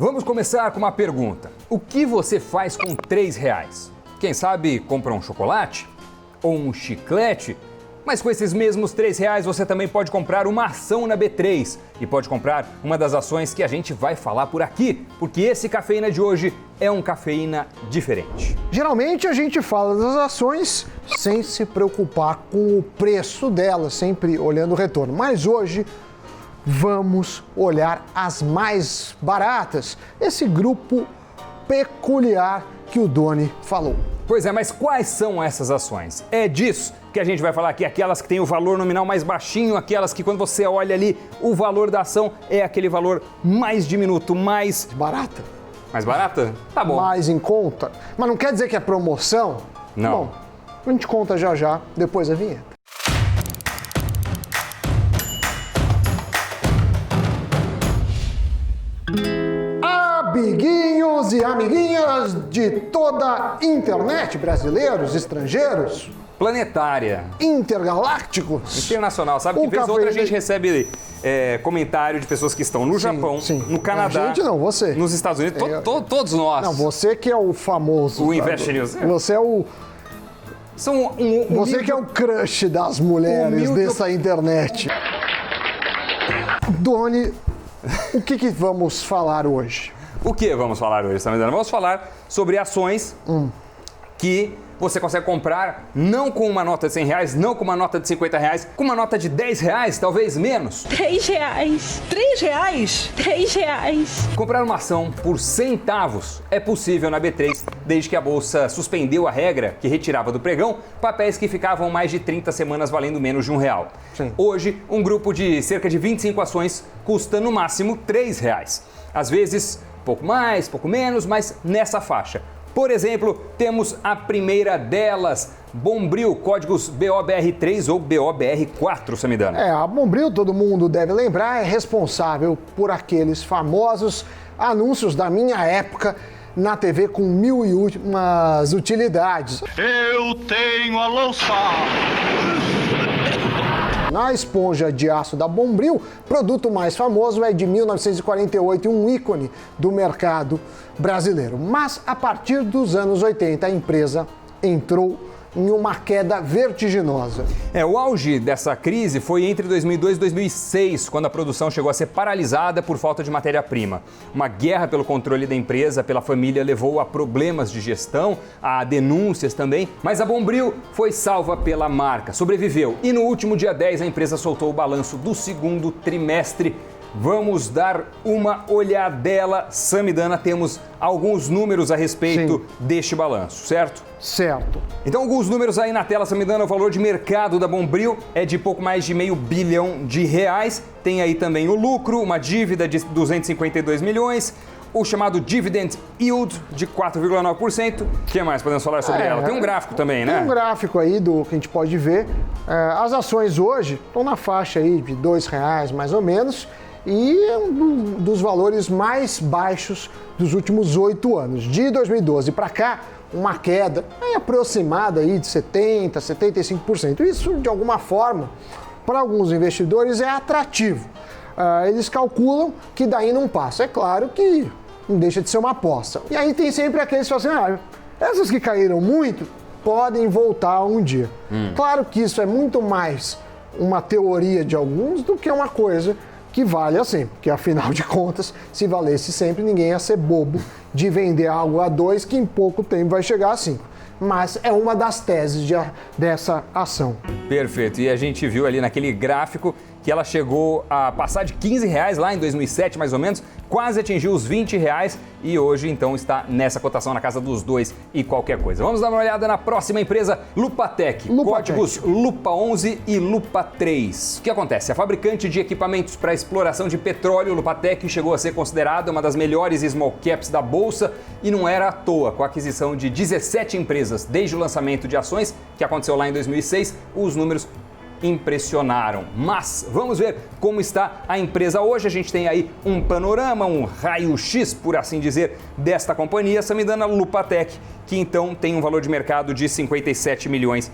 Vamos começar com uma pergunta. O que você faz com R$3? Quem sabe compra um chocolate? Ou um chiclete? Mas com esses mesmos R$3 você também pode comprar uma ação na B3 e pode comprar uma das ações que a gente vai falar por aqui, porque esse Cafeína de hoje é um Cafeína diferente. Geralmente a gente fala das ações sem se preocupar com o preço delas, sempre olhando o retorno. Mas hoje vamos olhar as mais baratas, esse grupo peculiar que o Doni falou. Pois é, mas quais são essas ações? É disso que a gente vai falar aqui, aquelas que têm o valor nominal mais baixinho, aquelas que quando você olha ali, o valor da ação é aquele valor mais diminuto, mais... Barata? Mais barata? Tá bom. Mais em conta? Mas não quer dizer que é promoção? Não. Bom, a gente conta já, depois da vinheta. Amiguinhos e amiguinhas de toda a internet, brasileiros, estrangeiros, planetária, intergalácticos, internacional, sabe? Que vez ou outra a gente recebe comentário de pessoas que estão no Japão, no Canadá, a gente não, você. Nos Estados Unidos, todos nós. Não, você que é o famoso. O Invest News. Você é o... Você que é o crush das mulheres dessa internet. Doni, o que vamos falar hoje? O que vamos falar hoje, Samidana? Vamos falar sobre ações que você consegue comprar não com uma nota de R$100, não com uma nota de R$50, com uma nota de R$10, talvez menos. R$3. R$3. Comprar uma ação por centavos é possível na B3, desde que a Bolsa suspendeu a regra que retirava do pregão papéis que ficavam mais de 30 semanas valendo menos de R$1. Sim. Hoje, um grupo de cerca de 25 ações custa no máximo R$3. Às vezes, pouco mais, pouco menos, mas nessa faixa. Por exemplo, temos a primeira delas, Bombril, códigos BOBR3 ou BOBR4, Samidana. A Bombril, todo mundo deve lembrar, é responsável por aqueles famosos anúncios da minha época na TV com 1001 utilidades. Eu tenho a louça! Na esponja de aço da Bombril, o produto mais famoso é de 1948 e um ícone do mercado brasileiro. Mas a partir dos anos 80 a empresa entrou em uma queda vertiginosa. O auge dessa crise foi entre 2002 e 2006, quando a produção chegou a ser paralisada por falta de matéria-prima. Uma guerra pelo controle da empresa, pela família, levou a problemas de gestão, a denúncias também, mas a Bombril foi salva pela marca, sobreviveu. E no último dia 10 a empresa soltou o balanço do segundo trimestre. Vamos dar uma olhadela, Samidana, temos alguns números a respeito deste balanço, certo? Certo. Então, alguns números aí na tela, Samidana, o valor de mercado da Bombril é de pouco mais de R$500 bilhão. Tem aí também o lucro, uma dívida de 252 milhões, o chamado Dividend Yield de 4,9%. O que mais podemos falar sobre ela? Tem um gráfico também, né? Tem um gráfico aí do que a gente pode ver. As ações hoje estão na faixa aí de R$2 mais ou menos. E é um dos valores mais baixos dos últimos 8 anos. De 2012 para cá, uma queda aproximada aí de 70%, 75%. Isso, de alguma forma, para alguns investidores é atrativo. Eles calculam que daí não passa. É claro que não deixa de ser uma aposta. E aí tem sempre aqueles que falam assim, essas que caíram muito podem voltar um dia. Claro que isso é muito mais uma teoria de alguns do que uma coisa que vale assim, porque afinal de contas, se valesse sempre, ninguém ia ser bobo de vender algo a 2 que em pouco tempo vai chegar a 5. Mas é uma das teses dessa ação. Perfeito, e a gente viu ali naquele gráfico que ela chegou a passar de R$15 lá em 2007, mais ou menos, quase atingiu os R$20 e hoje, então, está nessa cotação na casa dos 2 e qualquer coisa. Vamos dar uma olhada na próxima empresa, Lupatec. Códigos Lupa11 e Lupa3. O que acontece? A fabricante de equipamentos para exploração de petróleo, Lupatec, chegou a ser considerada uma das melhores small caps da Bolsa e não era à toa. Com a aquisição de 17 empresas desde o lançamento de ações, que aconteceu lá em 2006, os números impressionaram. Mas vamos ver como está a empresa hoje. A gente tem aí um panorama, um raio-x, por assim dizer, desta companhia, Samidana Lupatec, que então tem um valor de mercado de R$57 milhões.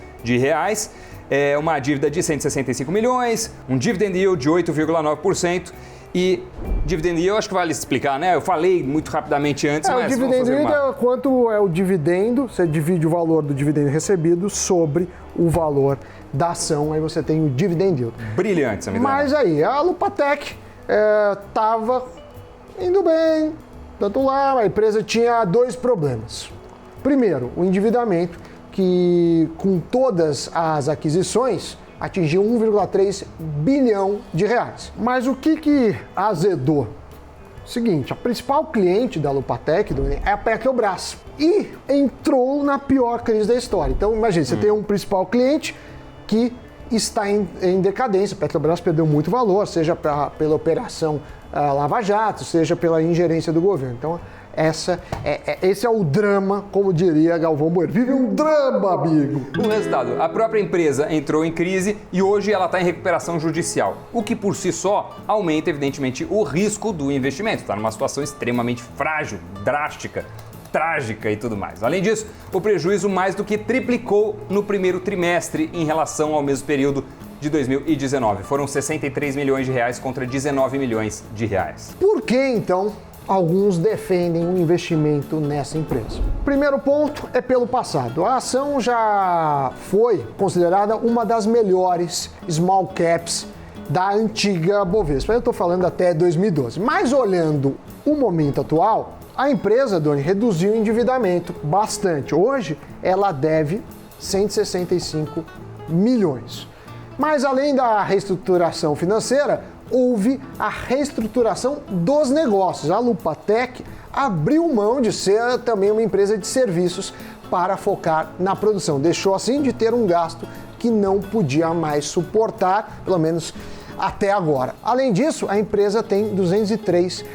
Uma dívida de 165 milhões, um dividend yield de 8,9%. E dividend yield, eu acho que vale explicar, né? Eu falei muito rapidamente antes, mas o dividend yield é quanto é o dividendo, você divide o valor do dividendo recebido sobre o valor da ação, aí você tem o dividend yield. Brilhante, Samidana. Mas aí, a Lupatec estava indo bem, tanto lá, a empresa tinha dois problemas. Primeiro, o endividamento, que com todas as aquisições atingiu 1,3 bilhão de reais. Mas o que azedou? Seguinte, a principal cliente da Lupatec é a Petrobras e entrou na pior crise da história. Então, imagine, você tem um principal cliente que está em decadência. A Petrobras perdeu muito valor, seja pela operação Lava Jato, seja pela ingerência do governo. Então, esse é o drama, como diria Galvão Bueno. Vive um drama, amigo! O resultado, a própria empresa entrou em crise e hoje ela está em recuperação judicial, o que por si só aumenta, evidentemente, o risco do investimento. Está numa situação extremamente frágil, drástica, trágica e tudo mais. Além disso, o prejuízo mais do que triplicou no primeiro trimestre em relação ao mesmo período de 2019. Foram 63 milhões de reais contra 19 milhões de reais. Por que, então, alguns defendem um investimento nessa empresa? Primeiro ponto é pelo passado. A ação já foi considerada uma das melhores small caps da antiga Bovespa. Eu estou falando até 2012. Mas olhando o momento atual, a empresa, Doni, reduziu o endividamento bastante. Hoje, ela deve 165 milhões. Mas além da reestruturação financeira, houve a reestruturação dos negócios. A Lupatec abriu mão de ser também uma empresa de serviços para focar na produção. Deixou assim de ter um gasto que não podia mais suportar, pelo menos até agora. Além disso, a empresa tem 203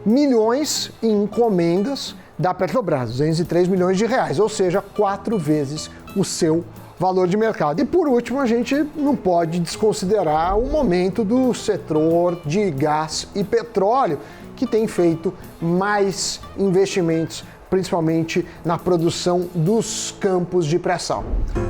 milhões em encomendas da Petrobras, 203 milhões de reais, ou seja, 4 vezes o seu valor de mercado. E por último, a gente não pode desconsiderar o momento do setor de gás e petróleo, que tem feito mais investimentos, principalmente na produção dos campos de pré-sal.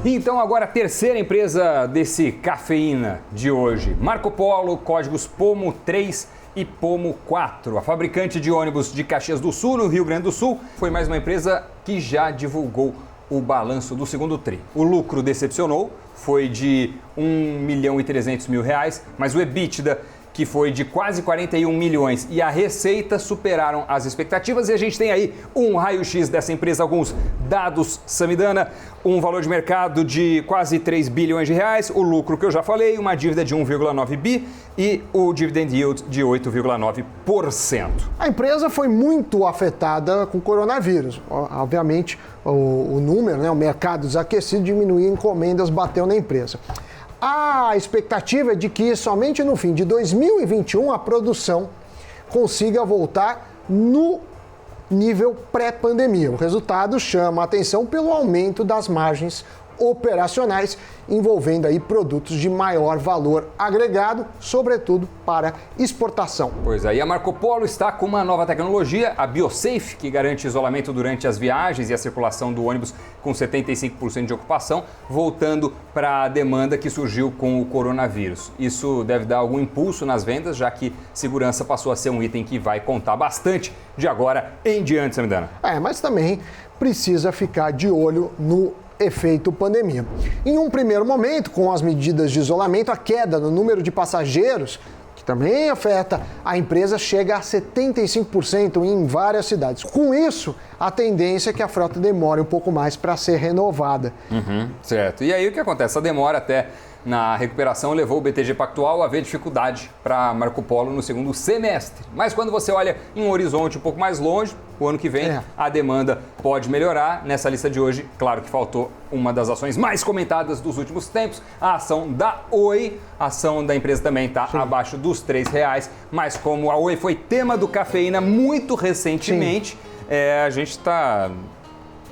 Então agora a terceira empresa desse cafeína de hoje, Marco Polo, códigos POMO 3 e POMO 4. A fabricante de ônibus de Caxias do Sul, no Rio Grande do Sul, foi mais uma empresa que já divulgou o balanço do segundo tri. O lucro decepcionou, foi de 1.300.000 reais, mas o EBITDA, que foi de quase 41 milhões, e a receita superaram as expectativas. E a gente tem aí um raio-x dessa empresa, alguns dados, Samidana, um valor de mercado de quase 3 bilhões de reais, o lucro que eu já falei, uma dívida de 1,9 bi e o dividend yield de 8,9%. A empresa foi muito afetada com o coronavírus. Obviamente, o número, o mercado desaquecido, diminuiu, encomendas, bateu na empresa. A expectativa é de que somente no fim de 2021 a produção consiga voltar no nível pré-pandemia. O resultado chama a atenção pelo aumento das margens operacionais, envolvendo aí produtos de maior valor agregado, sobretudo para exportação. Pois aí, a Marco Polo está com uma nova tecnologia, a BioSafe, que garante isolamento durante as viagens e a circulação do ônibus com 75% de ocupação, voltando para a demanda que surgiu com o coronavírus. Isso deve dar algum impulso nas vendas, já que segurança passou a ser um item que vai contar bastante de agora em diante, Samidana. Mas também precisa ficar de olho no efeito pandemia. Em um primeiro momento, com as medidas de isolamento, a queda no número de passageiros, que também afeta a empresa, chega a 75% em várias cidades. Com isso, a tendência é que a frota demore um pouco mais para ser renovada. Certo. E aí o que acontece? A demora até na recuperação levou o BTG Pactual a ver dificuldade para Marco Polo no segundo semestre. Mas quando você olha em um horizonte um pouco mais longe, o ano que vem a demanda pode melhorar. Nessa lista de hoje, claro que faltou uma das ações mais comentadas dos últimos tempos, a ação da Oi. A ação da empresa também está abaixo dos R$3, mas como a Oi foi tema do Cafeína muito recentemente, a gente está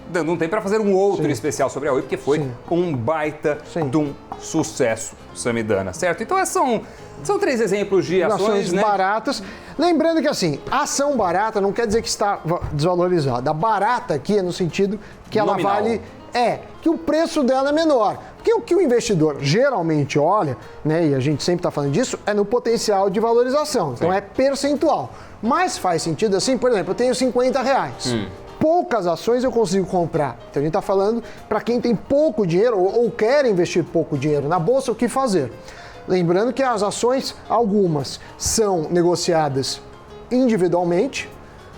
dando um tempo para fazer um outro especial sobre a Oi, porque foi um baita de um sucesso, Samidana, certo? Então são 3 exemplos de ações baratas. Lembrando que assim, a ação barata não quer dizer que está desvalorizada. A barata aqui é no sentido que ela nominal. vale é que o preço dela é menor. Porque o que o investidor geralmente olha, né, e a gente sempre está falando disso, é no potencial de valorização. Então é percentual. Mas faz sentido assim, por exemplo, eu tenho R$50. Poucas ações eu consigo comprar. Então a gente está falando para quem tem pouco dinheiro ou quer investir pouco dinheiro na bolsa, o que fazer? Lembrando que as ações, algumas são negociadas individualmente.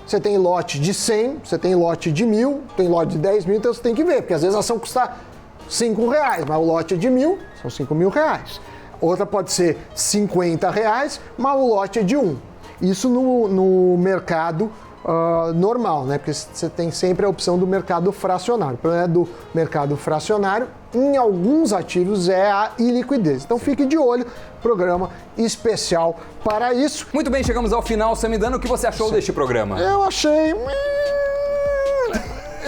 Você tem lote de 100, você tem lote de 1.000, tem lote de 10 mil, então você tem que ver, porque às vezes a ação custa R$5, mas o lote é de 1.000, são R$5.000. Outra pode ser R$50, mas o lote é de 1. Isso no mercado normal, né? Porque você tem sempre a opção do mercado fracionário. O problema do mercado fracionário, em alguns ativos, é a iliquidez. Então fique de olho, programa especial para isso. Muito bem, chegamos ao final. Samidana, o que você achou deste programa? Eu achei...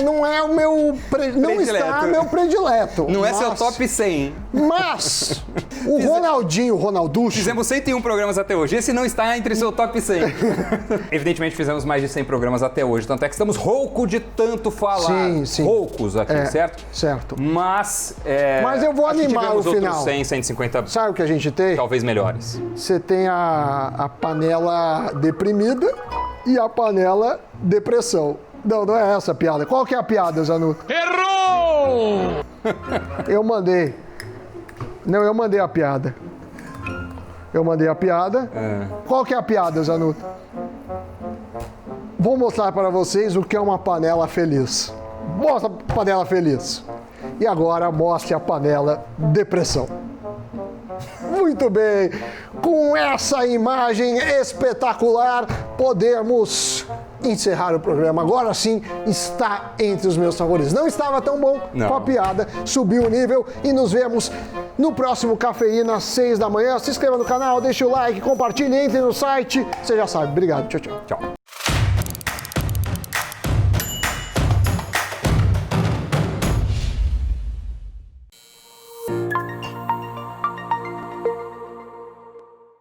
Não é o meu... Não está meu predileto. Não é seu top 100. Mas o Ronaldinho, o Ronalducho... Fizemos 101 programas até hoje. Esse não está entre seu top 100. Evidentemente, fizemos mais de 100 programas até hoje. Tanto é que estamos rouco de tanto falar. Sim. Roucos aqui, certo? Certo. Mas... Mas eu vou animar o final. Outros 100, 150... Sabe o que a gente tem? Talvez melhores. Você tem a panela deprimida e a panela depressão. Não é essa a piada. Qual que é a piada, Zanuto? Errou! Eu mandei a piada. Qual que é a piada, Zanuto? Vou mostrar para vocês o que é uma panela feliz. Mostra a panela feliz. E agora mostre a panela depressão. Muito bem. Com essa imagem espetacular, podemos encerrar o programa. Agora sim, está entre os meus favoritos. Não estava tão bom com a piada, subiu o nível e nos vemos no próximo Cafeína às 6 da manhã. Se inscreva no canal, deixe o like, compartilhe, entre no site. Você já sabe. Obrigado. Tchau, tchau. Tchau.